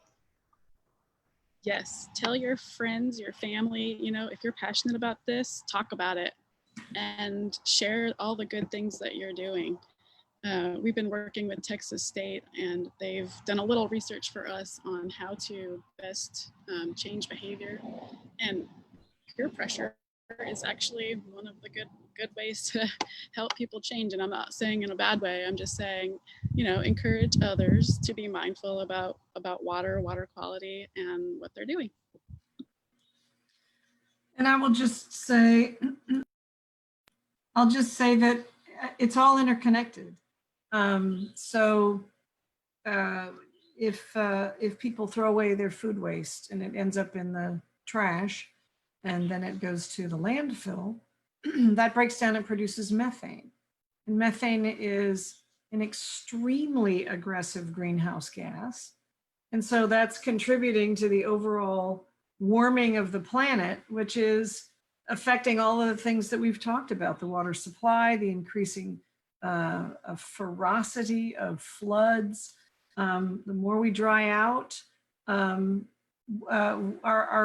Yes, tell your friends, your family, you know, if you're passionate about this, talk about it and share all the good things that you're doing. We've been working with Texas State, and they've done a little research for us on how to best change behavior. And peer pressure is actually one of the good ways to help people change. And I'm not saying in a bad way. I'm just saying, you know, encourage others to be mindful about water quality and what they're doing. And I will just say, I'll just say that it's all interconnected. If people throw away their food waste and it ends up in the trash, and then it goes to the landfill, that breaks down and produces methane. And methane is an extremely aggressive greenhouse gas. And so that's contributing to the overall warming of the planet, which is affecting all of the things that we've talked about: the water supply, the increasing ferocity of floods. The more we dry out, our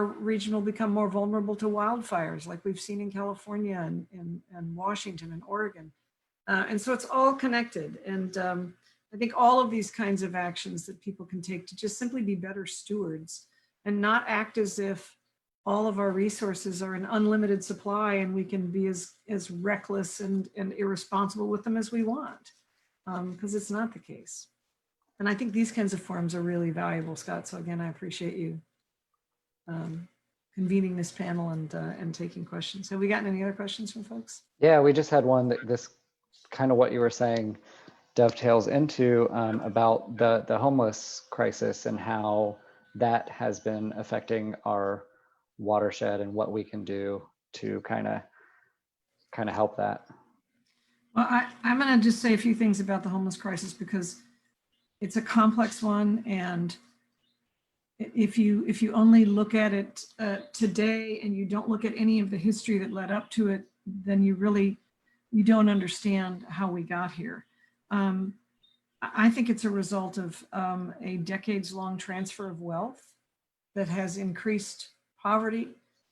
region will become more vulnerable to wildfires, like we've seen in California and Washington and Oregon. And so it's all connected. And I think all of these kinds of actions that people can take to just simply be better stewards and not act as if all of our resources are an unlimited supply and we can be as reckless and irresponsible with them as we want, because it's not the case. And I think these kinds of forums are really valuable, Scott. So again, I appreciate you convening this panel and taking questions. Have we gotten any other questions from folks? Yeah, we just had one that this kind of what you were saying dovetails into about the homeless crisis and how that has been affecting our watershed and what we can do to kind of help that. Well, I'm going to just say a few things about the homeless crisis because it's a complex one, and if you only look at it today and you don't look at any of the history that led up to it, then you don't understand how we got here. I think it's a result of a decades-long transfer of wealth that has increased poverty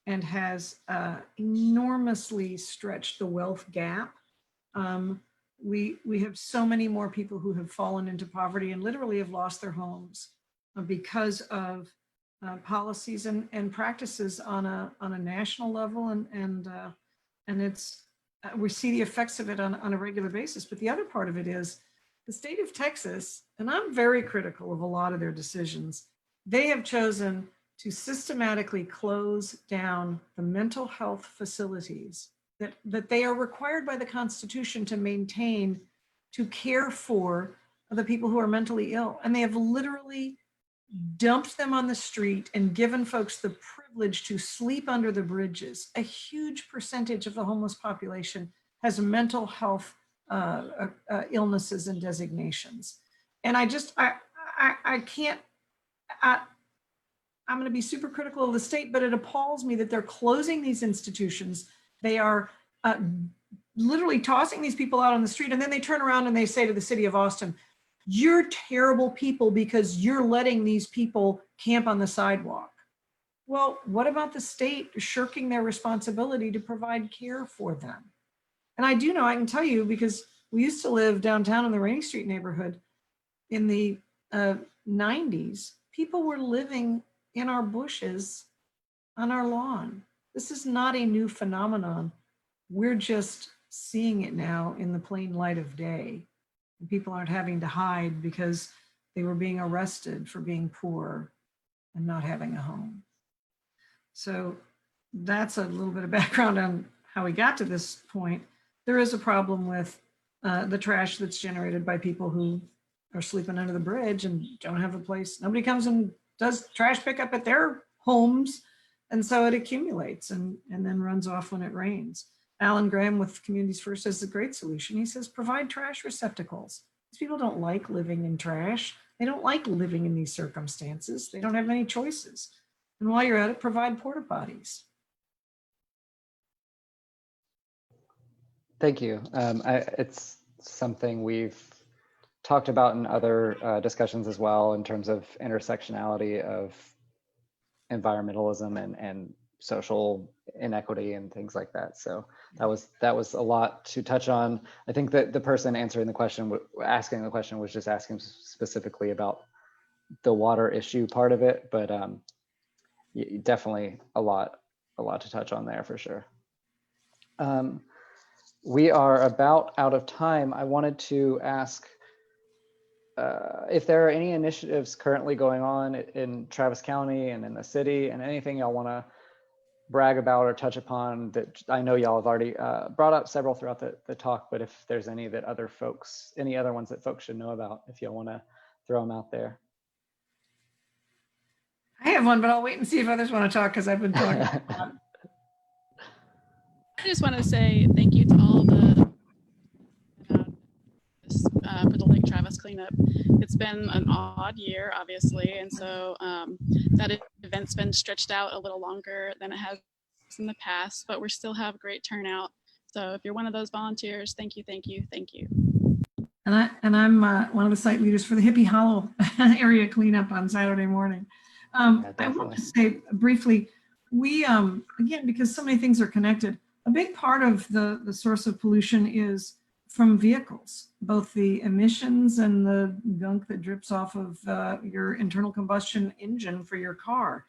and has enormously stretched the wealth gap. We have so many more people who have fallen into poverty and literally have lost their homes because of policies and practices on a national level, and it's we see the effects of it on a regular basis. But the other part of it is the state of Texas, and I'm very critical of a lot of their decisions. They have chosen to systematically close down the mental health facilities that they are required by the Constitution to maintain, to care for the people who are mentally ill. And they have literally dumped them on the street and given folks the privilege to sleep under the bridges. A huge percentage of the homeless population has mental health illnesses and designations. And I can't, I'm going to be super critical of the state, but it appalls me that they're closing these institutions. They are literally tossing these people out on the street. And then they turn around and they say to the city of Austin, you're terrible people because you're letting these people camp on the sidewalk. Well, what about the state shirking their responsibility to provide care for them? And I do know, I can tell you, because we used to live downtown in the Rainy Street neighborhood in the 90s, people were living in our bushes on our lawn. This is not a new phenomenon. We're just seeing it now in the plain light of day. And people aren't having to hide because they were being arrested for being poor and not having a home. So that's a little bit of background on how we got to this point. There is a problem with the trash that's generated by people who are sleeping under the bridge and don't have a place. Nobody comes and does trash pickup at their homes. And so it accumulates and then runs off when it rains. Alan Graham with Communities First has a great solution. He says, provide trash receptacles. These people don't like living in trash. They don't like living in these circumstances. They don't have any choices. And while you're at it, provide porta potties. Thank you. It's something we've talked about in other discussions as well, in terms of intersectionality of environmentalism and social inequity and things like that. So that was a lot to touch on. I think that the person answering the question, asking the question, was just asking specifically about the water issue part of it, but definitely a lot to touch on there for sure. We are about out of time. I wanted to ask if there are any initiatives currently going on in Travis County and in the city, and anything y'all want to brag about or touch upon that I know y'all have already brought up several throughout the talk, but if there's any that any other ones that folks should know about, if y'all want to throw them out there. I have one, but I'll wait and see if others want to talk because I've been talking. I just want to say thank you to all for the Lake Travis cleanup. It's been an odd year, obviously, and so that event's been stretched out a little longer than it has in the past, but we still have great turnout. So if you're one of those volunteers, thank you, thank you, thank you. And I'm one of the site leaders for the Hippie Hollow area cleanup on Saturday morning. I want to say briefly, we, again, because so many things are connected, a big part of the source of pollution is from vehicles, both the emissions and the gunk that drips off of your internal combustion engine for your car.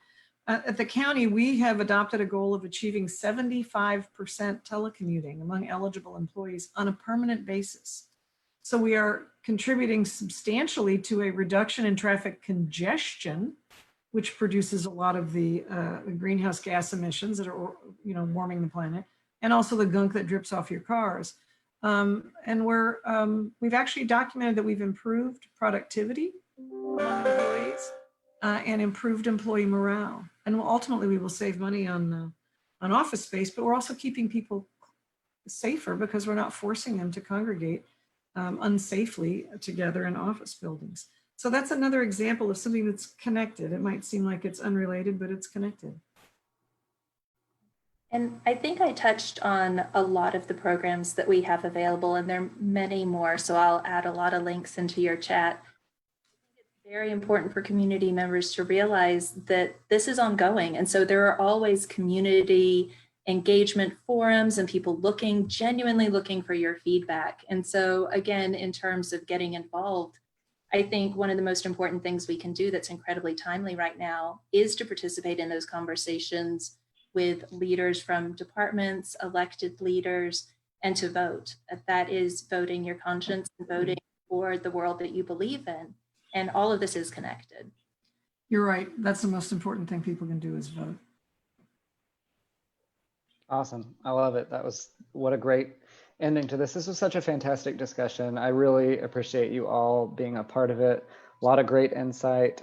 At the county, we have adopted a goal of achieving 75% telecommuting among eligible employees on a permanent basis. So we are contributing substantially to a reduction in traffic congestion, which produces a lot of the greenhouse gas emissions that are, warming the planet, and also the gunk that drips off your cars. And we've actually documented that we've improved productivity among employees and improved employee morale. And ultimately, we will save money on office space, but we're also keeping people safer because we're not forcing them to congregate unsafely together in office buildings. So that's another example of something that's connected. It might seem like it's unrelated, but it's connected. And I think I touched on a lot of the programs that we have available, and there are many more, so I'll add a lot of links into your chat. It's very important for community members to realize that this is ongoing, and so there are always community engagement forums and people genuinely looking for your feedback. And so again, in terms of getting involved, I think one of the most important things we can do that's incredibly timely right now is to participate in those conversations with leaders from departments, elected leaders, and to vote. That is voting your conscience and voting for the world that you believe in. And all of this is connected. You're right. That's the most important thing people can do is vote. Awesome. I love it. What a great ending to this. This was such a fantastic discussion. I really appreciate you all being a part of it. A lot of great insight.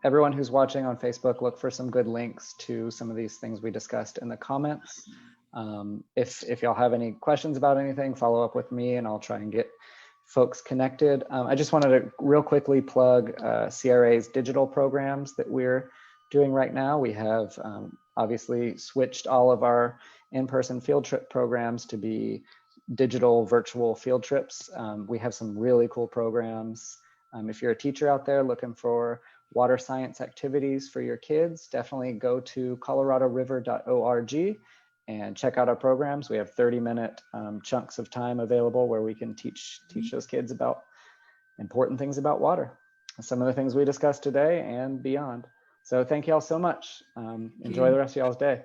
Everyone who's watching on Facebook, look for some good links to some of these things we discussed in the comments. If y'all have any questions about anything, follow up with me and I'll try and get folks connected. I just wanted to real quickly plug CRA's digital programs that we're doing right now. We have obviously switched all of our in-person field trip programs to be digital virtual field trips. We have some really cool programs. If you're a teacher out there looking for water science activities for your kids, definitely go to coloradoriver.org and check out our programs. We have 30-minute chunks of time available where we can teach those kids about important things about water, some of the things we discussed today and beyond. So thank you all so much. Enjoy the rest of y'all's day.